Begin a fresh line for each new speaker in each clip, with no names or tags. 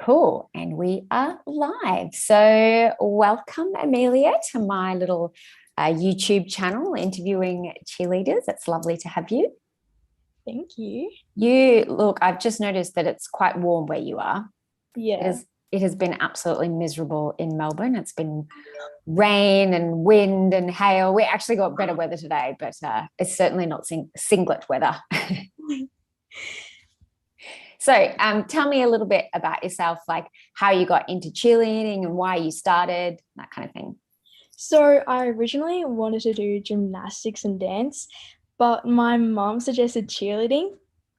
Cool. And we are live. So, welcome, Emilia, to my little YouTube channel interviewing cheerleaders. It's lovely to have you.
Thank you.
Look, I've just noticed that it's quite warm where you are.
Yeah.
It has been absolutely miserable in Melbourne. It's been rain and wind and hail. We actually got better weather today, but it's certainly not singlet weather. So tell me a little bit about yourself, like how you got into cheerleading and why you started, that kind of thing.
So I originally wanted to do gymnastics and dance, but my mom suggested cheerleading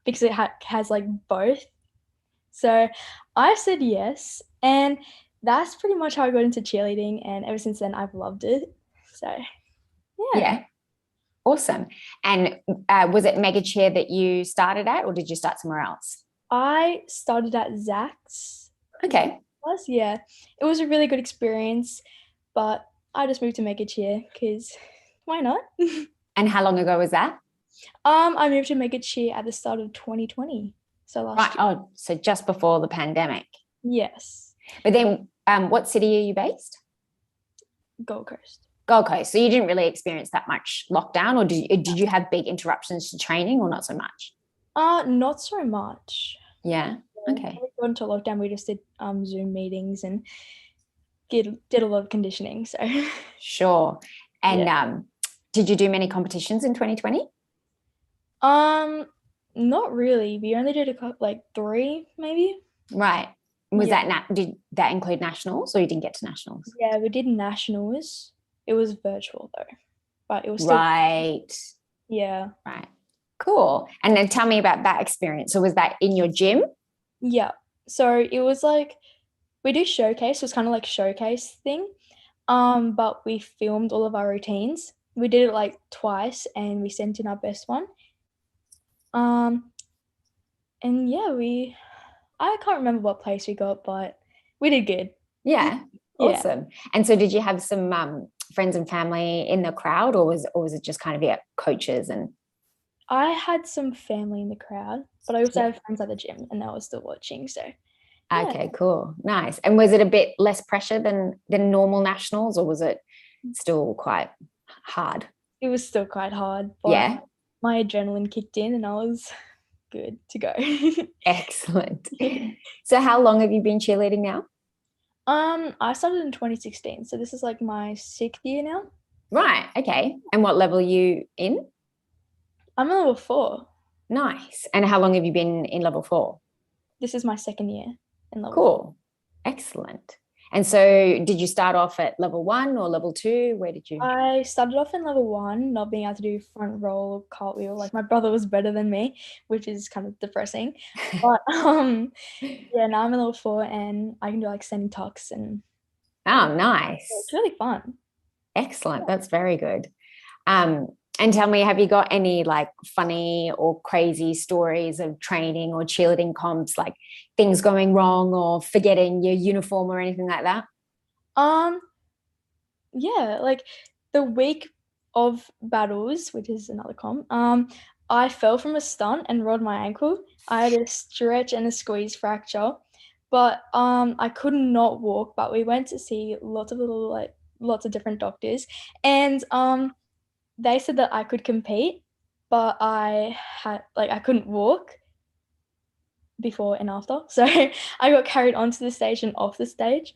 because it has like both. So I said yes, and that's pretty much how I got into cheerleading, and ever since then I've loved it. So
Yeah. Awesome. And was it Mega Cheer that you started at, or did you start somewhere else?
I started at Zach's.
Okay.
Yeah. It was a really good experience, but I just moved to Mega Cheer because why not?
And how long ago was that?
I moved to Mega Cheer at the start of 2020. So last year.
Oh, so just before the pandemic.
Yes.
But then what city are you based?
Gold Coast.
Gold Coast. So you didn't really experience that much lockdown, or did you have big interruptions to training, or not so much?
Not so much.
Yeah. Okay.
When we got into lockdown, we just did Zoom meetings and did a lot of conditioning. So
Sure. And did you do many competitions in 2020?
Not really. We only did like 3 maybe.
Right. Was did that include nationals, or you didn't get to nationals?
Yeah, we did nationals. It was virtual though, but it was still
right.
Yeah.
Right. Cool. And then tell me about that experience. So was that in your gym?
Yeah. So it was like we do showcase. So it's kind of like showcase thing. But we filmed all of our routines. We did it like twice, and we sent in our best one. And yeah, I can't remember what place we got, but we did good.
Yeah.
Yeah.
Awesome. And so did you have some friends and family in the crowd, or was it just kind of coaches? And
I had some family in the crowd, but I also have friends at the gym, and they were still watching. So yeah.
Okay, cool. Nice. And was it a bit less pressure than normal nationals, or was it still quite hard?
It was still quite hard, but
yeah,
my adrenaline kicked in and I was good to go.
Excellent. So how long have you been cheerleading now?
I started in 2016, so this is like my 6th year now.
Right. Okay. And what level are you in?
I'm in level 4.
Nice. And how long have you been in level 4?
This is my 2nd year in level 4.
Cool. Excellent. And so did you start off at level 1 or level 2? Where did you?
I started off in level 1, not being able to do front roll or cartwheel. Like my brother was better than me, which is kind of depressing. But yeah, now I'm in level 4 and I can do like standing tucks and
Oh, nice.
it's really fun.
Excellent. That's very good. And tell me, have you got any like funny or crazy stories of training or cheerleading comps, like things going wrong or forgetting your uniform or anything like that?
Yeah, like the week of battles, which is another comp, I fell from a stunt and rolled my ankle. I had a stretch and a squeeze fracture, but I could not walk. But we went to see lots of different doctors, and they said that I could compete, but I couldn't walk before and after. So I got carried onto the stage and off the stage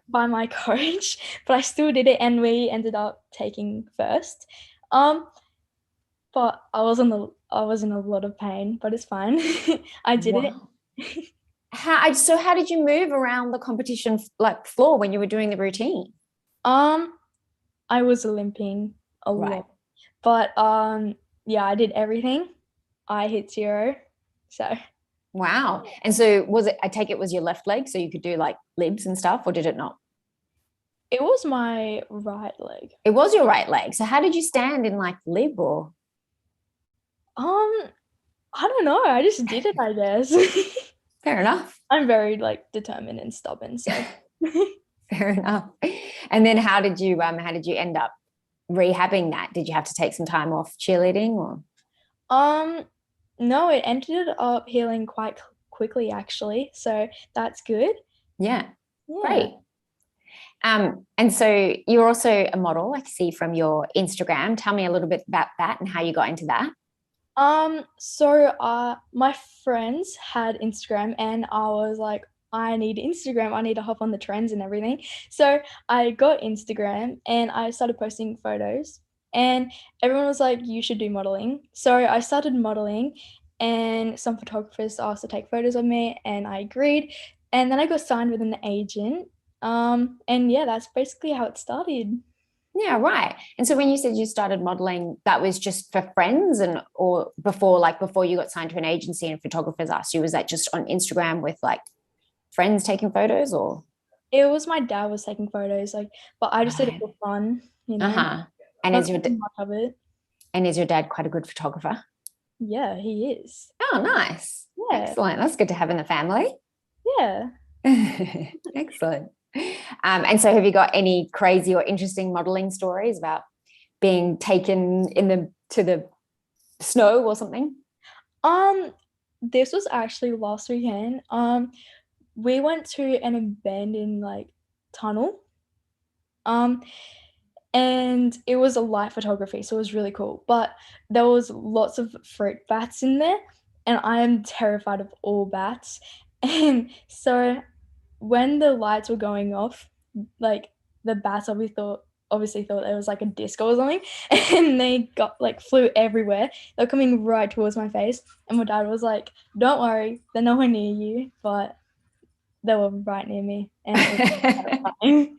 by my coach, but I still did it and we ended up taking first. But I was in a lot of pain, but it's fine. I did it.
How did you move around the competition like floor when you were doing the routine?
I was limping a lot. But yeah, I did everything. I hit 0. So
wow. And so I take it was your left leg, so you could do like libs and stuff, or did it not?
It was my right leg.
It was your right leg. So how did you stand in like lib or?
I don't know. I just did it, I guess.
Fair enough.
I'm very like determined and stubborn, so
fair enough. And then how did you end up rehabbing that? Did you have to take some time off cheerleading or?
No, it ended up healing quite quickly actually. So that's good.
Yeah.
Yeah.
Great. And so you're also a model, I see from your Instagram. Tell me a little bit about that and how you got into that.
So my friends had Instagram and I was like, I need Instagram. I need to hop on the trends and everything. So I got Instagram and I started posting photos and everyone was like, you should do modeling. So I started modeling and some photographers asked to take photos of me and I agreed. And then I got signed with an agent. And yeah, that's basically how it started.
Yeah, right. And so when you said you started modeling, that was just for friends and or before you got signed to an agency and photographers asked you, was that just on Instagram with like friends taking photos or?
It was my dad was taking photos, like, but I just did it
Right.
for fun,
Uh-huh. And
not thinking much of it.
is your dad quite a good photographer?
Yeah, he is.
Oh, nice.
Yeah,
Excellent. That's good to have in the family.
yeah.
Excellent. And so have you got any crazy or interesting modeling stories about being taken to the snow or something?
Um, this was actually last weekend. We went to an abandoned like tunnel. Um, and it was a light photography, so it was really cool. But there was lots of fruit bats in there, and I am terrified of all bats. And so when the lights were going off, like the bats obviously thought it was like a disco or something, and they got like flew everywhere. They were coming right towards my face, and my dad was like, "Don't worry, they're nowhere near you," but they were right near me, and it was terrifying.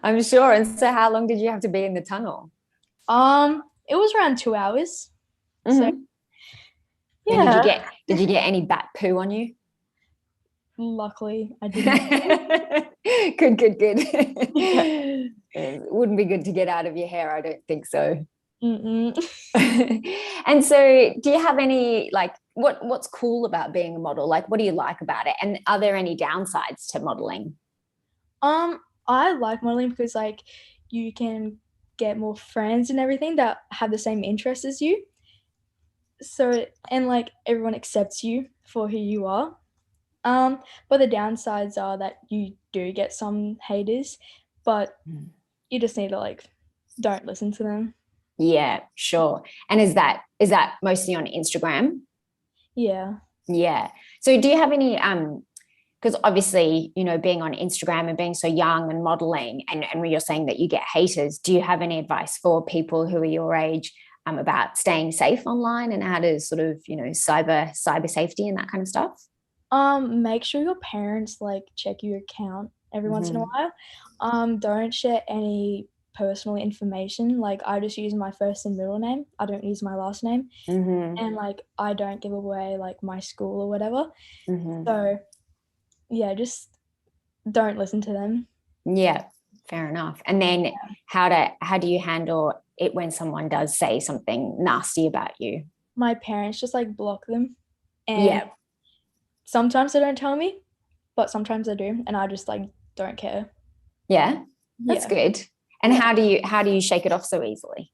I'm sure. And so how long did you have to be in the tunnel?
It was around 2 hours. So
Mm-hmm. And
yeah,
did you get any bat poo on you?
luckily I did not.
Good, good, good.
Yeah.
It wouldn't be good to get out of your hair, I don't think so.
Mm-mm.
And so do you have any like what's cool about being a model? Like what do you like about it? And are there any downsides to modeling?
I like modeling because like you can get more friends and everything that have the same interests as you. So and like everyone accepts you for who you are. But the downsides are that you do get some haters, but you just need to like don't listen to them.
Yeah, sure. And is that mostly on Instagram?
Yeah.
Yeah. So do you have any because obviously, being on Instagram and being so young and modeling and when you're saying that you get haters, do you have any advice for people who are your age about staying safe online and how to sort of, cyber safety and that kind of stuff?
Make sure your parents like check your account every once in a
Mm-hmm.
while. Don't share any personal information. Like I just use my first and middle name. I don't use my last name.
Mm-hmm.
And like I don't give away like my school or whatever.
Mm-hmm.
So yeah, just don't listen to them.
Yeah, fair enough. And then how do you handle it when someone does say something nasty about you?
My parents just like block them. And
Yeah.
sometimes they don't tell me, but sometimes they do, and I just like don't care.
Yeah. That's
Yeah.
good. And
Yeah.
how do you shake it off so easily?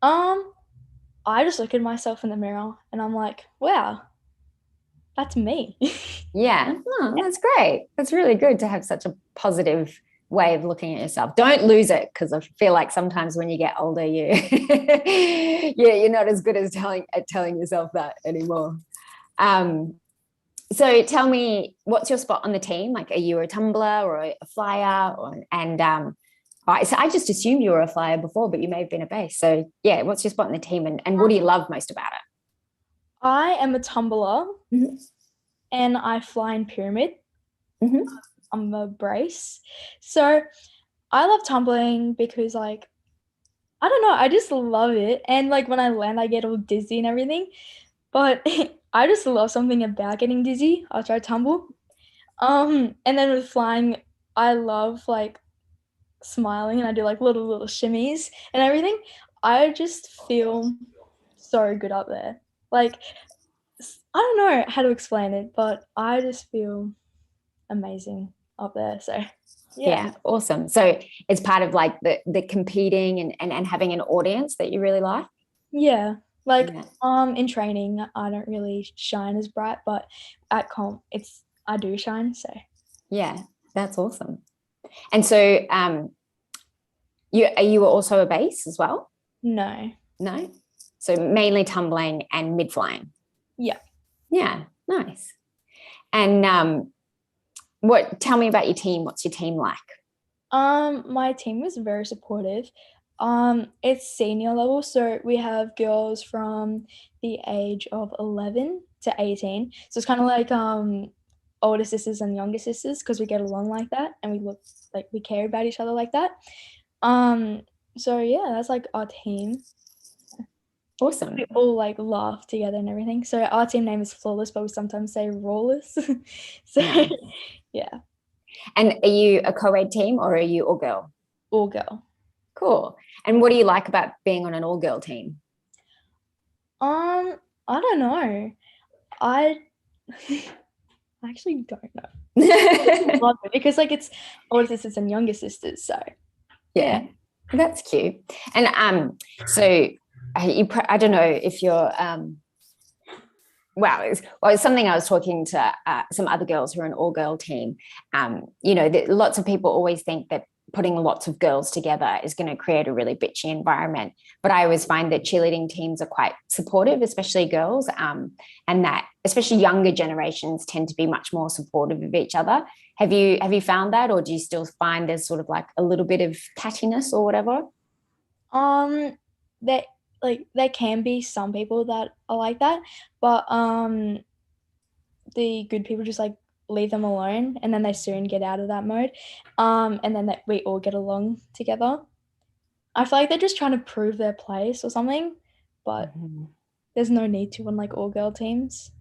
Um, I just look at myself in the mirror and I'm like, wow, that's me.
Yeah. Oh, that's great. That's really good to have such a positive way of looking at yourself. Don't lose it because I feel like sometimes when you get older, you're not as good as telling yourself that anymore. Um, so tell me, what's your spot on the team? Like, are you a tumbler or a flyer? So I just assumed you were a flyer before, but you may have been a base. So yeah, what's your spot in the team and what do you love most about
I am a tumbler
it? Mm-hmm.
and I fly in pyramid.
Mm-hmm.
I'm a brace. So I love tumbling because like I don't know, I just love it. And like when I land I get all dizzy and everything. But I just love something about getting dizzy after I tumble. And then with flying, I love like smiling and I do like little shimmies and everything. I just feel so good up there. Like I don't know how to explain it, but I just feel amazing up there. So yeah.
Yeah, awesome. So it's part of like the competing and having an audience that you really like.
Yeah. Like
Yeah.
in training, I don't really shine as bright, but at comp, I do shine. So
Yeah, that's awesome. And so you were also a base as well?
no,
No? So mainly tumbling and mid flying.
yeah.
Yeah, nice. And what tell me about your team. What's your team like?
My team was very supportive. It's senior level, so we have girls from the age of 11 to 18. So it's kind of like older sisters and younger sisters because we get along like that and we look like we care about each other like that. Um, so yeah, that's like our team.
Awesome.
We all like laugh together and everything. So our team name is Flawless, but we sometimes say Rawless. So
Nice.
yeah,
And are you a co-ed team or are you all girl?
all girl.
Cool. And what do you like about being on an all girl team?
I don't know. I I actually don't know. Love it because like it's older sisters and younger sisters. So
Yeah, that's cute. And so I don't know if you're well, it's something I was talking to some other girls who are an all-girl team. Lots of people always think that putting lots of girls together is going to create a really bitchy environment. But I always find that cheerleading teams are quite supportive, especially girls, and that especially younger generations tend to be much more supportive of each other. Have you found that, or do you still find there's sort of like a little bit of cattiness or whatever?
um there there can be some people that are like that, but the good people just like leave them alone and then they soon get out of that mode. And then we all get along together. I feel like they're just trying to prove their place or something, but
Mhm.
there's no need to on like all girl teams.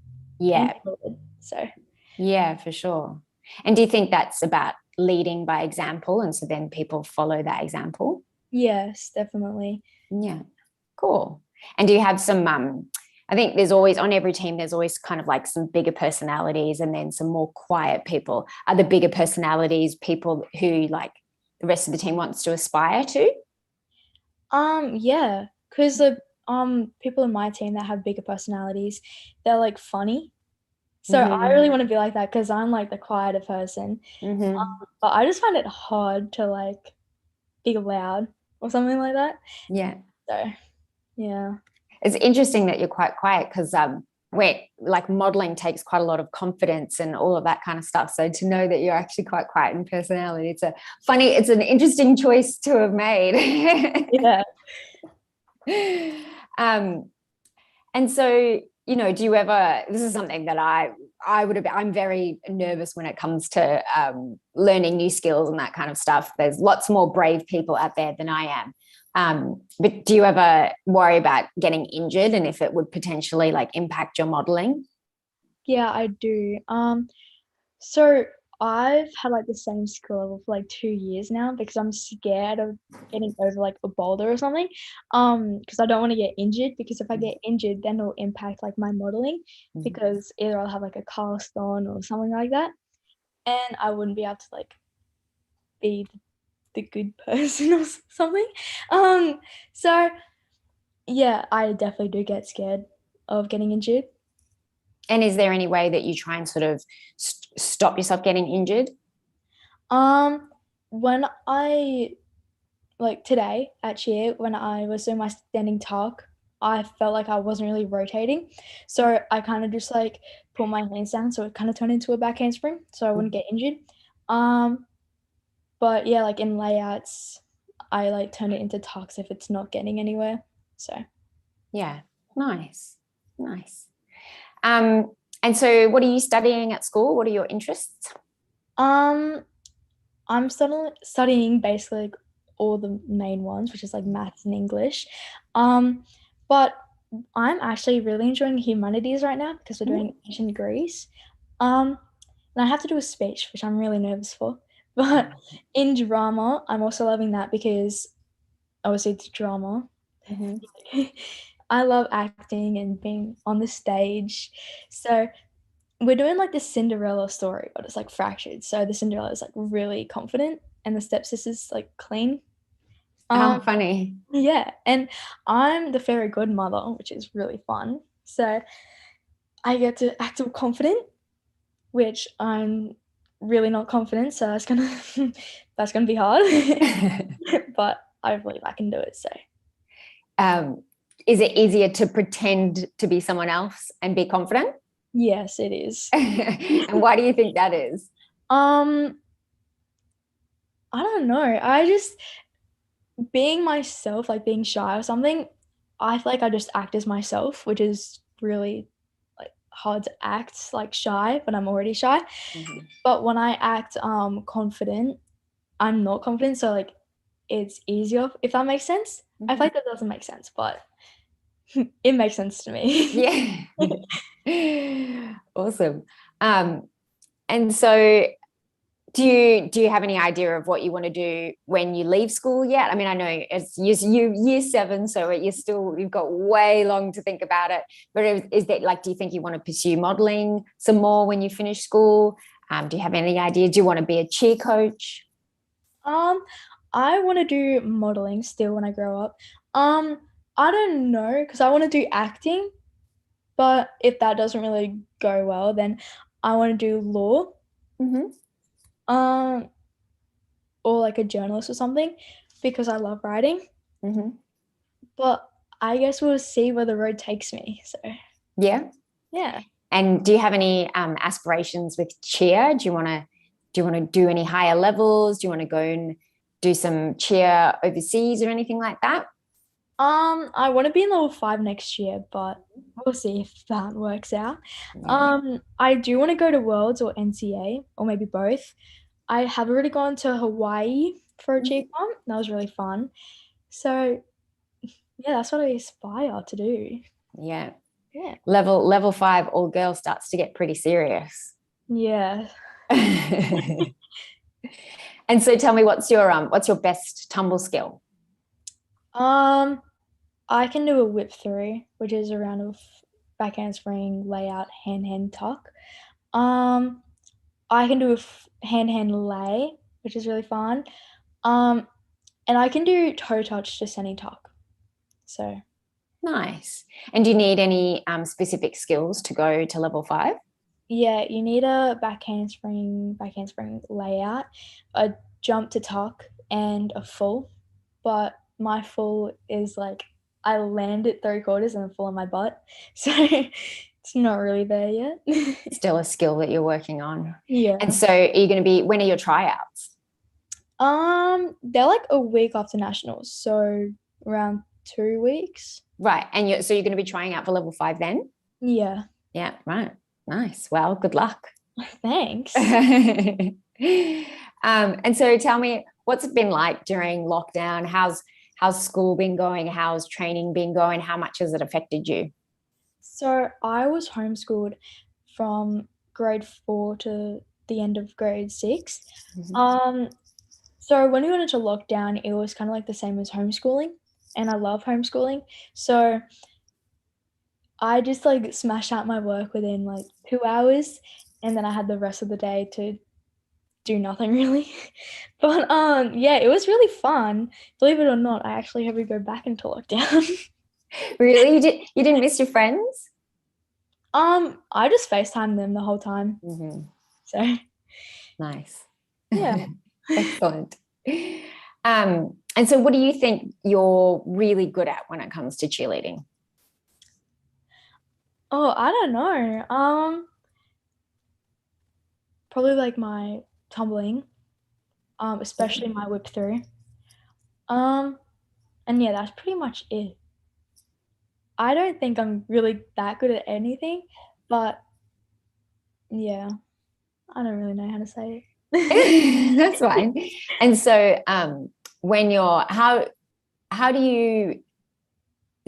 Yeah,
So
yeah, for sure. And do you think that's about leading by example, and so then people follow that example?
yes, definitely.
Yeah, cool. And do you have some I think there's always on every team there's always kind of like some bigger personalities and then some more quiet people. Are the bigger personalities people who like the rest of the team wants to aspire to?
Yeah, because the people in my team that have bigger personalities, they're like funny. So I
Mm-hmm.
really want to be like that because I'm like the quieter person.
Mm-hmm.
But I just find it hard to like be loud or something like that.
Yeah.
So yeah.
It's interesting that you're quite quiet because where like modeling takes quite a lot of confidence and all of that kind of stuff. So to know that you're actually quite quiet in personality, it's an interesting choice to have made.
Yeah.
um, and so, do you ever, this is something that I'm very nervous when it comes to learning new skills and that kind of stuff. There's lots more brave people out there than I am. But do you ever worry about getting injured and if it would potentially like impact your modeling?
Yeah, I do. So I've had like the same skill level for like 2 years now because I'm scared of getting over like a boulder or something. Because I don't want to get injured because if I get injured, then it'll impact like my modeling because either I'll have like a cast on or something like that, and I wouldn't be able to like be the good person or something. So yeah, I definitely do get scared of getting injured.
And is there any way that you try and sort of stop yourself getting injured?
Um, when I like today at cheer, when I was doing my standing talk, I felt like I wasn't really rotating. So I kind of just like put my hands down so it kind of turned into a back handspring so I wouldn't get injured. Um, but yeah, like in layouts, I like turn it into talks if it's not getting anywhere. So
Yeah, nice, nice. And so what are you studying at school? What are your interests?
um I'm studying basically like all the main ones, which is like maths and English. But I'm actually really enjoying humanities right now because we're doing ancient Greece. Um, and I have to do a speech, which I'm really nervous for. But in drama, I'm also loving that because obviously it's drama.
Mm-hmm.
I love acting and being on the stage. So we're doing like this Cinderella story, but it's like fractured. So the Cinderella is like really confident and the stepsister's like clean.
How
Um,
funny.
yeah, and I'm the fairy godmother, which is really fun. So I get to act all confident, which I'm really not confident, so that's gonna that's gonna be hard. But I believe I can do it. So
um, is it easier to pretend to be someone else and be confident?
yes, it is.
And why do you think that is?
Um, I don't know. I just being myself, like being shy or something, I feel like I just act as myself, which is really like hard to act like shy when I'm already shy.
Mhm.
But when I act confident, I'm not confident, so like it's easier if that makes sense. I feel like that doesn't make sense, but it makes sense to me.
Yeah. Awesome. Um, and so do you have any idea of what you want to do when you leave school yet? I mean, I know it's year 7, so you've got way long to think about it. But is that like, do you think you want to pursue modeling some more when you finish school? Do you have any idea? Do you want to be a cheer coach?
Um, I want to do modeling still when I grow up. Um, I don't know because I want to do acting, but if that doesn't really go well, then I want to do law,
Mm-hmm.
um, or like a journalist or something because I love writing.
Mm-hmm.
But I guess we'll see where the road takes me. So
Yeah.
yeah.
And do you have any aspirations with cheer? Do you want to do any higher levels? Do you want to go and do some cheer overseas or anything like that?
I want to be in level 5 next year, but we'll see if that works out.
Yeah.
I do want to go to Worlds or NCA or maybe both. I have already gone to Hawaii for a cheer comp. That was really fun. So yeah, that's what I aspire to do.
Yeah.
Yeah.
Level 5 all girls starts to get pretty serious.
Yeah.
And so tell me, what's your best tumble skill?
Um, I can do a whip through, which is a round of back handspring, layout, hand tuck. Um, I can do a hand lay, which is really fun. Um, and I can do toe touch to sending tuck. So
Nice. And do you need any specific skills to go to level 5?
yeah, you need a back handspring layout, a jump to tuck, and a full. But my full is like I land it 3/4 and then full on my butt. So it's not really there yet.
Still a skill that you're working on. And
Yeah.
so are you going to be, when are your tryouts?
They're like a week after nationals, so around 2 weeks.
Right. And so you're going to be trying out for level 5 then?
Yeah.
Yeah, right. Nice. Well, good luck.
Thanks.
And so tell me, what's it been like during lockdown? How's school been going? How's training been going? How much has it affected you?
So I was homeschooled from grade 4 to the end of grade 6.
Mhm.
Um, so when we went into lockdown, it was kind of like the same as homeschooling, and I love homeschooling. So I just like smashed out my work within like 2 hours, and then I had the rest of the day to do nothing really. But yeah, it was really fun. Believe it or not, I actually have to go back into lockdown.
Really? You didn't miss your friends?
I just FaceTimed them the whole time.
Mhm.
So
Nice.
yeah.
Excellent. And so what do you think you're really good at when it comes to cheerleading?
Oh, I don't know. Probably like my tumbling, especially my whip through. Um, and yeah, that's pretty much it. I don't think I'm really that good at anything, but yeah, I don't really know how to say it.
That's fine. And so when you're how do you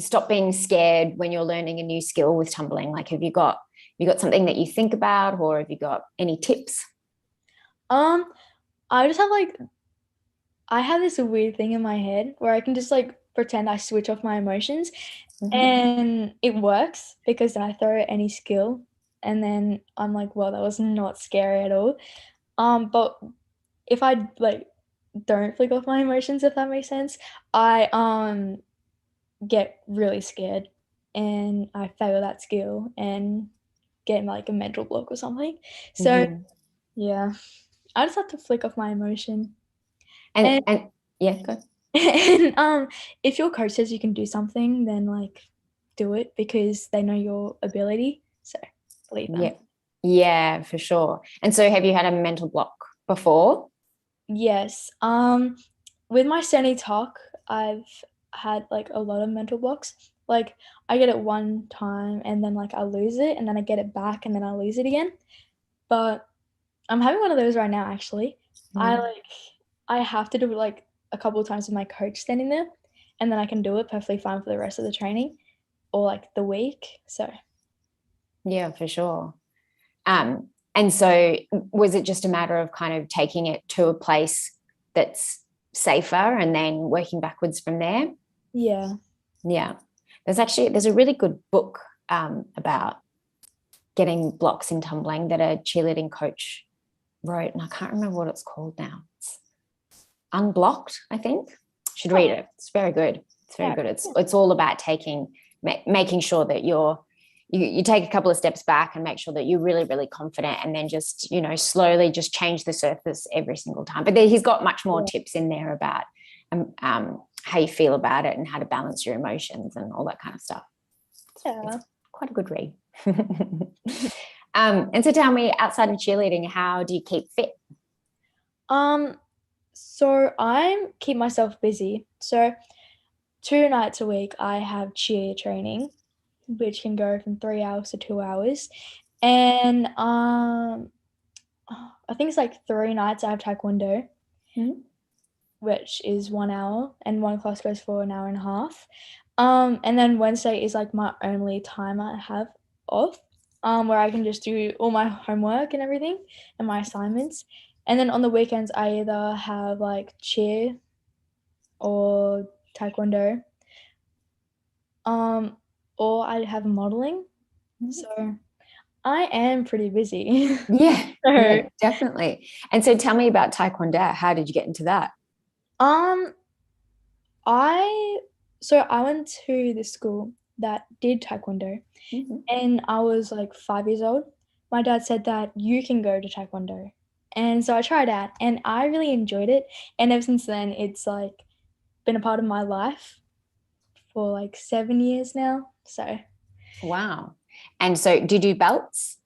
stop being scared when you're learning a new skill with tumbling? Like have you got something that you think about, or have you got any tips?
Um, I just have like I have this weird thing in my head where I can just like pretend I switch off my emotions
Mhm.
and it works because then I throw any skill and then I'm like, well, that was not scary at all. But if I like don't flick off my emotions, if that makes sense. I get really scared and I fail that skill and get like a mental block or something. So
Mhm.
yeah, I just have to flick off my emotion.
And
And
and yeah, go.
and if your coach says you can do something, then like do it because they know your ability. So believe them.
Yeah. Yeah, for sure. And so have you had a mental block before?
Yes. With my Seni talk, I've had like a lot of mental blocks. Like I get it one time and then like I lose it and then I get it back and then I lose it again. But I'm having one of those right now actually. I
Mm.
like I have to do it like a couple of times with my coach standing there and then I can do it perfectly fine for the rest of the training or like the week. So
Yeah, for sure. And so was it just a matter of kind of taking it to a place that's safer and then working backwards from there?
yeah.
Yeah. There's a really good book about getting blocks in tumbling that a cheerleading coach wrote, and I can't remember what it's called now. It's Unblocked, I think. Should read
Oh,
it. It's very good. It's very
yeah.
good. It's all about making sure that you take a couple of steps back and make sure that you're really, really confident, and then just, slowly just change the surface every single time. But he's got much more
Yeah.
tips in there about how you feel about it and how to balance your emotions and all that kind of stuff. It's
Yeah.
quite a good read. And so tell me, outside of cheerleading, how do you keep fit?
Um, so I keep myself busy. So 2 nights a week I have cheer training, which can go from 3 hours to 2 hours. And I think it's like 3 nights I have Taekwondo,
Mm-hmm.
which is 1 hour, and one class goes for an hour and a half. And then Wednesday is like my only time I have off, where I can just do all my homework and everything and my assignments. And then on the weekends, I either have like cheer or taekwondo, um, or I have modeling. So I am pretty busy.
Yeah,
So,
yeah, definitely. And so tell me about Taekwondo. How did you get into that?
um, I I went to the school that did taekwondo,
Mhm.
and I was like 5 years old. My dad said that you can go to taekwondo, and so I tried out, and I really enjoyed it. And ever since then, it's like been a part of my life for like 7 years now. So
Wow. And so do you do belts?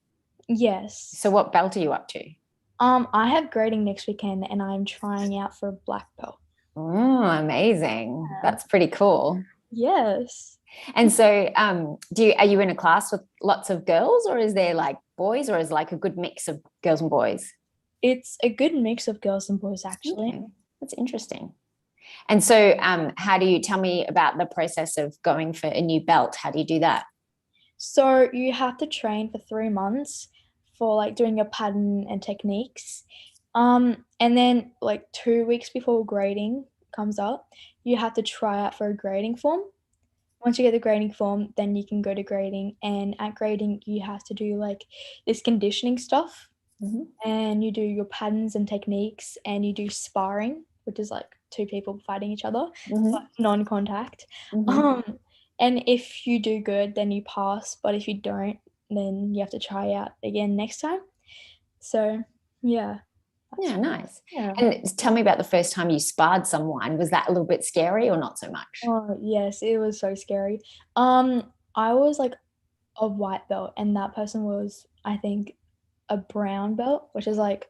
yes,
So what belt are you up to?
I have grading next weekend, and I'm trying out for a black belt.
Oh, amazing.
Yeah.
That's pretty cool.
Yes.
And so are you in a class with lots of girls, or is there like boys, or is like a good mix of girls and boys?
It's a good mix of girls and boys, actually.
Okay. That's interesting. And so how do you tell me about the process of going for a new belt? How do you do that?
So you have to train for 3 months for like doing your pattern and techniques. And then like 2 weeks before grading comes up, you have to try out for a grading form. Once you get the grading form, then you can go to grading. And at grading, you have to do like this conditioning stuff,
Mhm.
and you do your patterns and techniques, and you do sparring, which is like two people fighting each other, but
Mhm.
non-contact.
Mhm.
Um, and if you do good, then you pass, but if you don't, then you have to try out again next time. So yeah, that's
Yeah, nice.
yeah.
And tell me about the first time you sparred someone. Was that a little bit scary or not so much?
Oh yes, it was so scary. I was like a white belt, and that person was, I think, a brown belt, which is like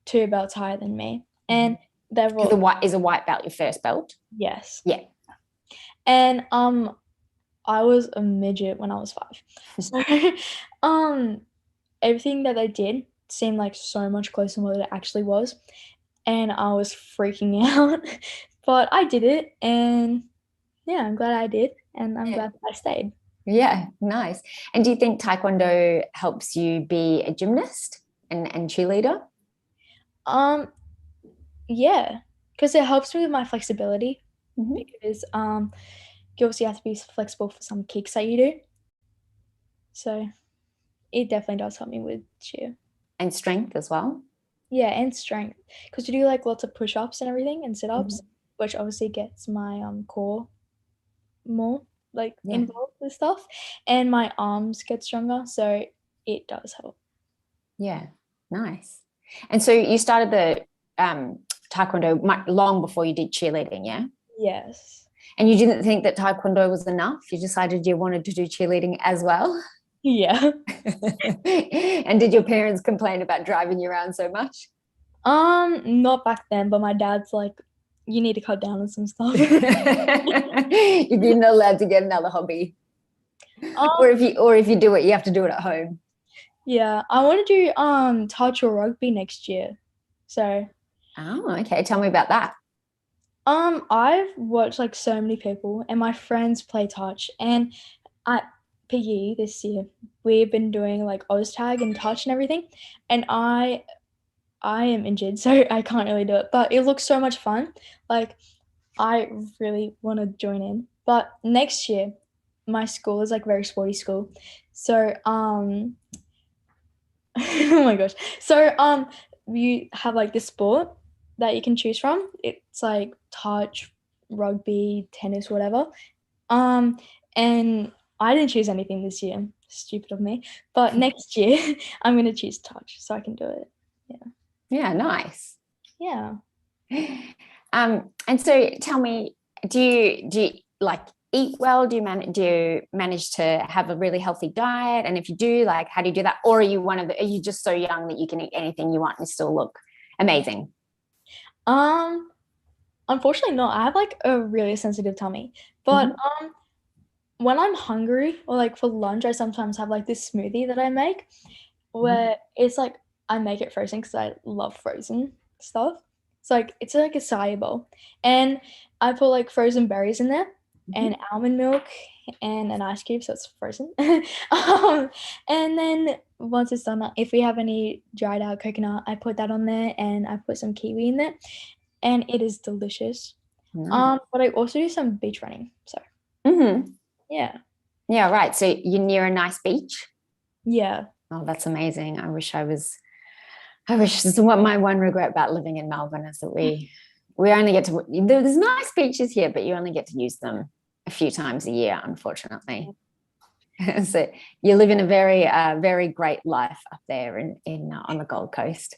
2 belts higher than me. And they were,
Is a white belt your first belt?
yes.
Yeah.
And I was a midget when I was 5. So um everything that they did seemed like so much closer than what it actually was. And I was freaking out. But I did it, and yeah, I'm glad I did, and I'm
Yeah.
glad that I stayed.
Yeah, nice. And do you think Taekwondo helps you be a gymnast and cheerleader?
Um yeah, because it helps me with my flexibility,
Mhm.
because you obviously have to be flexible for some kicks that you do. So it definitely does help me with cheer.
And strength as well?
Yeah, and strength, because you do like lots of push-ups and everything and sit-ups,
Mhm.
which obviously gets my core more like
Yeah.
involved with stuff, and my arms get stronger, so it does help.
Yeah. Nice. And so you started the Taekwondo long before you did cheerleading, yeah?
Yes.
And you didn't think that Taekwondo was enough? You decided you wanted to do cheerleading as well?
Yeah.
And did your parents complain about driving you around so much?
Not back then, but my dad's like, you need to cut down on some stuff.
You're not allowed to get another hobby.
Um,
Or if you do it, you have to do it at home.
yeah, I want to do touch or rugby next year. So,
Oh, okay. Tell me about that.
I've watched like so many people, and my friends play touch, and at PE this year, we've been doing like Oz tag and touch and everything, and I am injured, so I can't really do it, but it looks so much fun. Like, I really want to join in. But next year, my school is like very sporty school. So, oh my gosh. So, you have like this sport that you can choose from. It's like touch, rugby, tennis, whatever. Um, and I didn't choose anything this year. Stupid of me. But next year, I'm gonna choose touch so I can do it. Yeah.
Yeah, nice.
Yeah.
And so tell me, do you like eat well? Do you manage to have a really healthy diet? And if you do, like, how do you do that? Or are you just so young that you can eat anything you want and still look amazing?
Um, Unfortunately not. I have like a really sensitive tummy. But
Mhm.
when I'm hungry or like for lunch, I sometimes have like this smoothie that I make
Mhm.
where it's like I make it frozen because I love frozen stuff. It's like a acai bowl, and I put like frozen berries in there
Mhm.
and almond milk and an ice cube, so it's frozen. And then once it's done, if we have any dried out coconut, I put that on there, and I put some kiwi in there, and it is delicious.
Nice.
But I also do some beach running, so
Mhm.
yeah,
Yeah, right. So you're near a nice beach.
yeah.
Oh, that's amazing. I wish this is what my one regret about living in Melbourne is that we only get to there's nice beaches here, but you only get to use them a few times a year, unfortunately. So you live in a very great life up there in on the Gold Coast.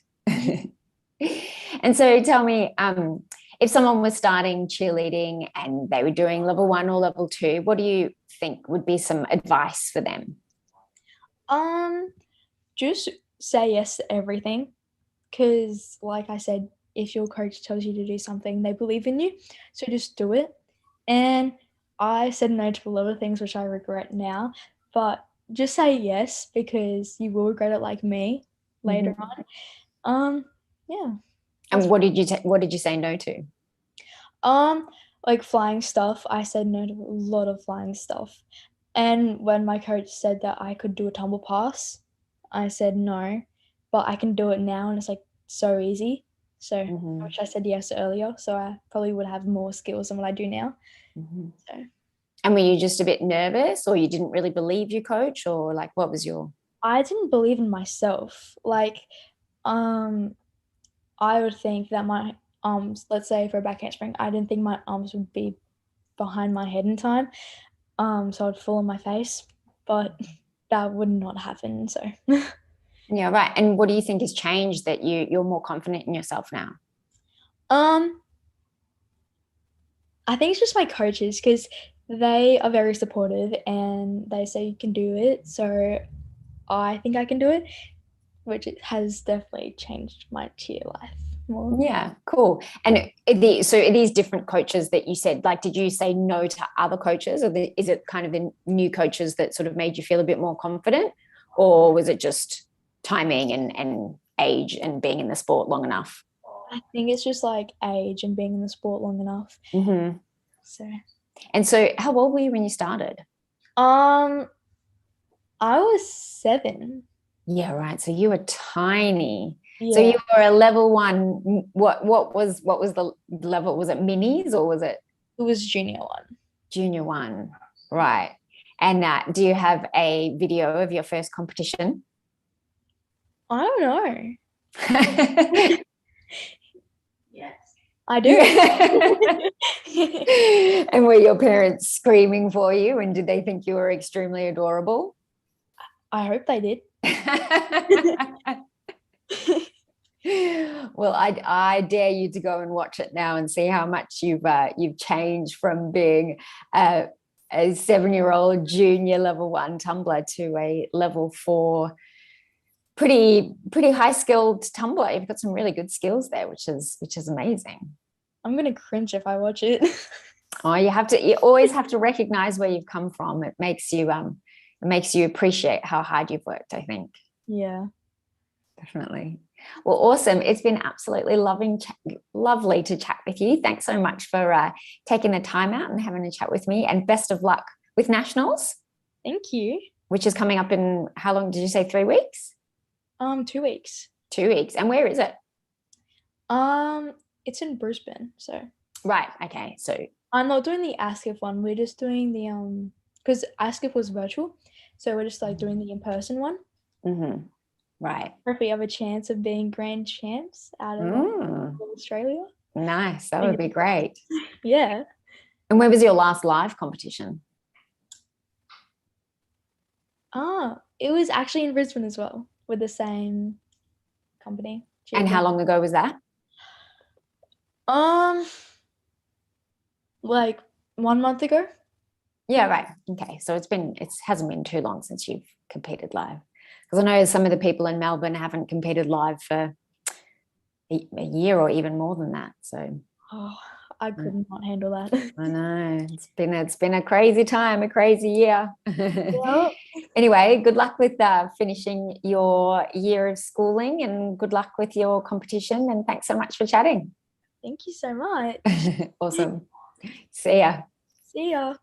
And so tell me, if someone was starting cheerleading and they were doing level 1 or level 2, what do you think would be some advice for them?
Um, just say yes to everything, because, like I said, if your coach tells you to do something, they believe in you. So just do it. And I said no to a lot of things, which I regret now. But just say yes, because you will regret it, like me later
Mhm.
on. Yeah.
And
That's
what did you say no to?
um like flying stuff. I said no to a lot of flying stuff. And when my coach said that I could do a tumble pass, I said no, but I can do it now, and it's like so easy. So I
Mhm.
wish I said yes earlier, so I probably would have more skills than what I do now.
Mhm.
So
And were you just a bit nervous, or you didn't really believe your coach, or like what was your?
I didn't believe in myself. Um, I would think that my arms, let's say for a back handspring, I didn't think my arms would be behind my head in time. So I'd fall on my face, but that would not happen. So,
Yeah, right. And what do you think has changed that you're more confident in yourself now?
um, I think it's just my coaches, because they are very supportive and they say you can do it. So I think I can do it, which it has definitely changed my cheer life more.
Yeah, cool. And so are these different coaches that you said, like, did you say no to other coaches, or is it kind of the new coaches that sort of made you feel a bit more confident, or was it just timing and age and being in the sport long enough?
I think it's just like age and being in the sport long enough.
Mm-hmm.
So,
And so, how old were you when you started?
um, I was 7.
Yeah, right. So you were tiny. So
Yeah,
you were a level 1. What was the level? Was it minis or was it
it was junior one.
junior 1? Right. And do you have a video of your first competition?
I don't know. Yes, I do.
And were your parents screaming for you? And did they think you were extremely adorable?
I hope they did.
Well, I dare you to go and watch it now and see how much you've changed from being a 7-year-old junior level 1 tumbler to a level 4 pretty high skilled tumbler. You've got some really good skills there, which is amazing.
I'm gonna cringe if I watch it.
Oh, you always have to recognize where you've come from. It makes you appreciate how hard you've worked, I think.
Yeah.
Definitely. Well, awesome. It's been absolutely lovely to chat with you. Thanks so much for taking the time out and having a chat with me, and best of luck with nationals.
Thank you.
Which is coming up in, how long did you say, 3 weeks?
2 weeks.
2 weeks. And where is it?
It's in Brisbane, so.
Right. Okay. So
I'm not doing the ASCIF one. We're just doing the because ASCIF was virtual, so we're just like doing the in-person one.
Mm-hmm. Right.
If we have a chance of being grand champs out of Australia.
Nice. That would be great.
Yeah.
And where was your last live competition?
It was actually in Brisbane as well, with the same company.
And how long ago was that?
Like 1 month ago.
Yeah, right. Okay. So it hasn't been too long since you've competed live. Because I know some of the people in Melbourne haven't competed live for a year or even more than that. So
I could not handle that.
I know. It's been a crazy time, a crazy year.
Yeah.
Anyway, good luck with finishing your year of schooling, and good luck with your competition. And thanks so much for chatting.
Thank you so much.
Awesome. See ya.
See ya.